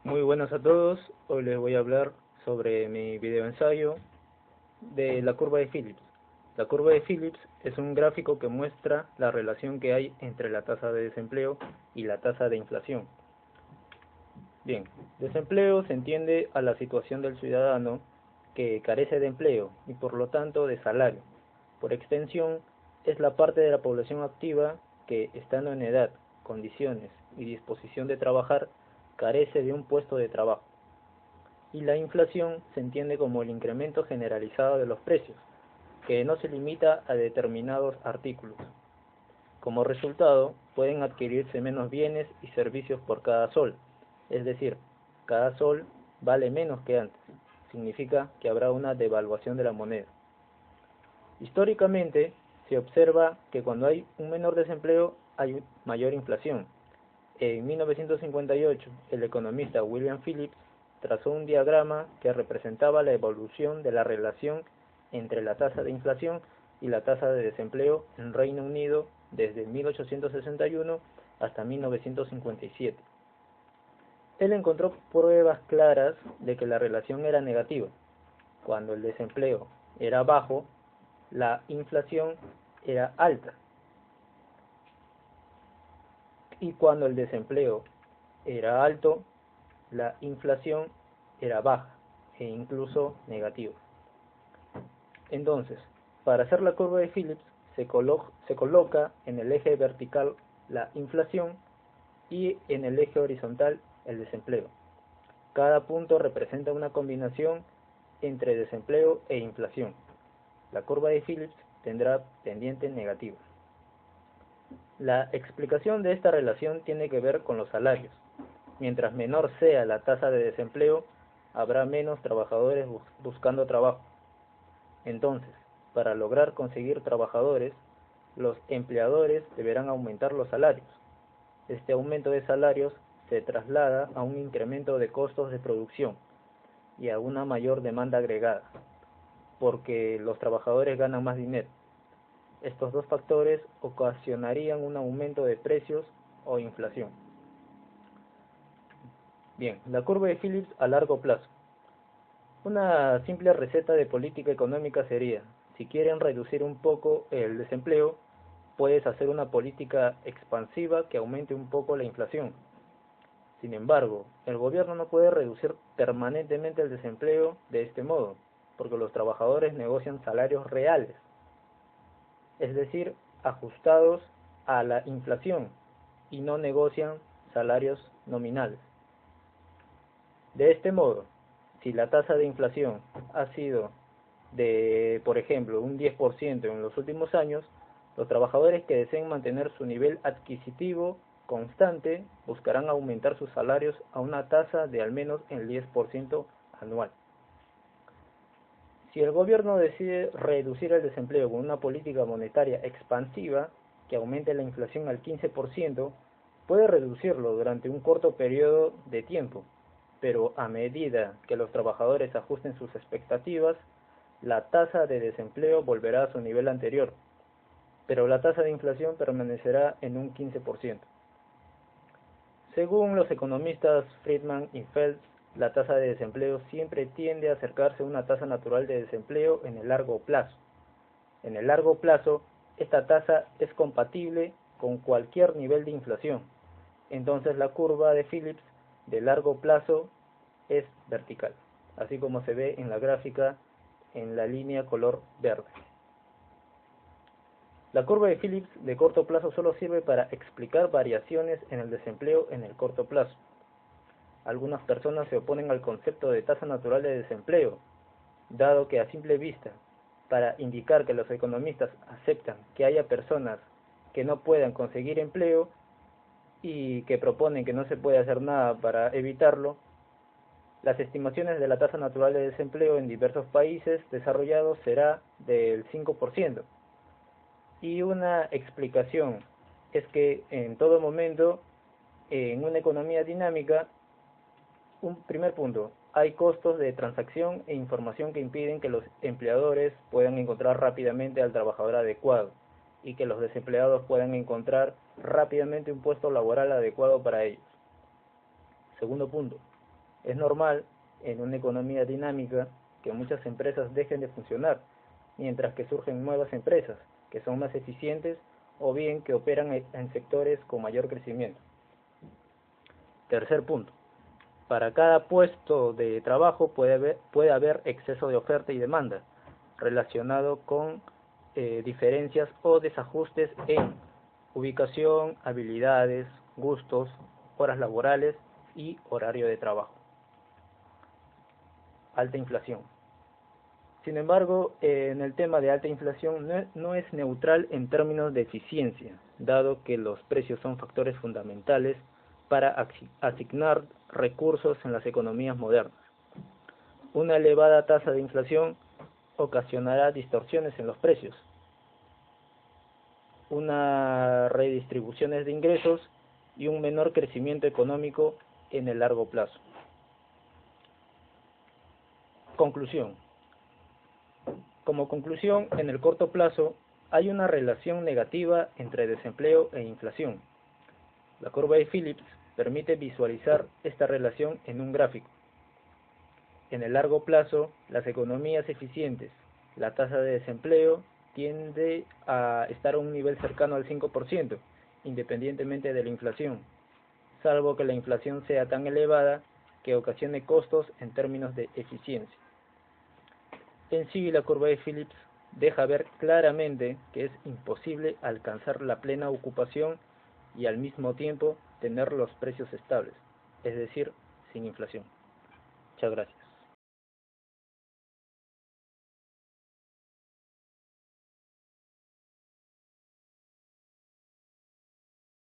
Muy buenas a todos, hoy les voy a hablar sobre mi video ensayo de la curva de Phillips. La curva de Phillips es un gráfico que muestra la relación que hay entre la tasa de desempleo y la tasa de inflación. Bien, desempleo se entiende a la situación del ciudadano que carece de empleo y por lo tanto de salario. Por extensión, es la parte de la población activa que, estando en edad, condiciones y disposición de trabajar, carece de un puesto de trabajo. Y la inflación se entiende como el incremento generalizado de los precios, que no se limita a determinados artículos. Como resultado, pueden adquirirse menos bienes y servicios por cada sol, es decir, cada sol vale menos que antes. Significa que habrá una devaluación de la moneda. Históricamente, se observa que cuando hay un menor desempleo hay mayor inflación. En 1958, el economista William Phillips trazó un diagrama que representaba la evolución de la relación entre la tasa de inflación y la tasa de desempleo en Reino Unido desde 1861 hasta 1957. Él encontró pruebas claras de que la relación era negativa. Cuando el desempleo era bajo, la inflación era alta. Y cuando el desempleo era alto, la inflación era baja e incluso negativa. Entonces, para hacer la curva de Phillips, se coloca en el eje vertical la inflación y en el eje horizontal el desempleo. Cada punto representa una combinación entre desempleo e inflación. La curva de Phillips tendrá pendiente negativa. La explicación de esta relación tiene que ver con los salarios. Mientras menor sea la tasa de desempleo, habrá menos trabajadores buscando trabajo. Entonces, para lograr conseguir trabajadores, los empleadores deberán aumentar los salarios. Este aumento de salarios se traslada a un incremento de costos de producción y a una mayor demanda agregada, porque los trabajadores ganan más dinero. Estos dos factores ocasionarían un aumento de precios o inflación. Bien, la curva de Phillips a largo plazo. Una simple receta de política económica sería: si quieren reducir un poco el desempleo, puedes hacer una política expansiva que aumente un poco la inflación. Sin embargo, el gobierno no puede reducir permanentemente el desempleo de este modo, porque los trabajadores negocian salarios reales, es decir, ajustados a la inflación, y no negocian salarios nominales. De este modo, si la tasa de inflación ha sido de, por ejemplo, un 10% en los últimos años, los trabajadores que deseen mantener su nivel adquisitivo constante buscarán aumentar sus salarios a una tasa de al menos el 10% anual. Si el gobierno decide reducir el desempleo con una política monetaria expansiva que aumente la inflación al 15%, puede reducirlo durante un corto periodo de tiempo, pero a medida que los trabajadores ajusten sus expectativas, la tasa de desempleo volverá a su nivel anterior, pero la tasa de inflación permanecerá en un 15%. Según los economistas Friedman y Phelps, la tasa de desempleo siempre tiende a acercarse a una tasa natural de desempleo en el largo plazo. En el largo plazo, esta tasa es compatible con cualquier nivel de inflación. Entonces la curva de Phillips de largo plazo es vertical, así como se ve en la gráfica en la línea color verde. La curva de Phillips de corto plazo solo sirve para explicar variaciones en el desempleo en el corto plazo. Algunas personas se oponen al concepto de tasa natural de desempleo, dado que a simple vista, para indicar que los economistas aceptan que haya personas que no puedan conseguir empleo y que proponen que no se puede hacer nada para evitarlo, las estimaciones de la tasa natural de desempleo en diversos países desarrollados será del 5%. Y una explicación es que en todo momento, en una economía dinámica, un primer punto, hay costos de transacción e información que impiden que los empleadores puedan encontrar rápidamente al trabajador adecuado y que los desempleados puedan encontrar rápidamente un puesto laboral adecuado para ellos. Segundo punto, Es normal, en una economía dinámica, que muchas empresas dejen de funcionar, mientras que surgen nuevas empresas, que son más eficientes o bien que operan en sectores con mayor crecimiento. Tercer punto. Para cada puesto de trabajo puede haber exceso de oferta y demanda, relacionado con diferencias o desajustes en ubicación, habilidades, gustos, horas laborales y horario de trabajo. Alta inflación. Sin embargo, en el tema de alta inflación no es neutral en términos de eficiencia, dado que los precios son factores fundamentales para asignar recursos en las economías modernas. Una elevada tasa de inflación ocasionará distorsiones en los precios, una redistribución de ingresos y un menor crecimiento económico en el largo plazo. Conclusión. Como conclusión, en el corto plazo hay una relación negativa entre desempleo e inflación. La curva de Phillips permite visualizar esta relación en un gráfico. En el largo plazo, las economías eficientes, la tasa de desempleo tiende a estar a un nivel cercano al 5%, independientemente de la inflación, salvo que la inflación sea tan elevada que ocasione costos en términos de eficiencia. En sí, la curva de Phillips deja ver claramente que es imposible alcanzar la plena ocupación y al mismo tiempo tener los precios estables, es decir, sin inflación. Muchas gracias.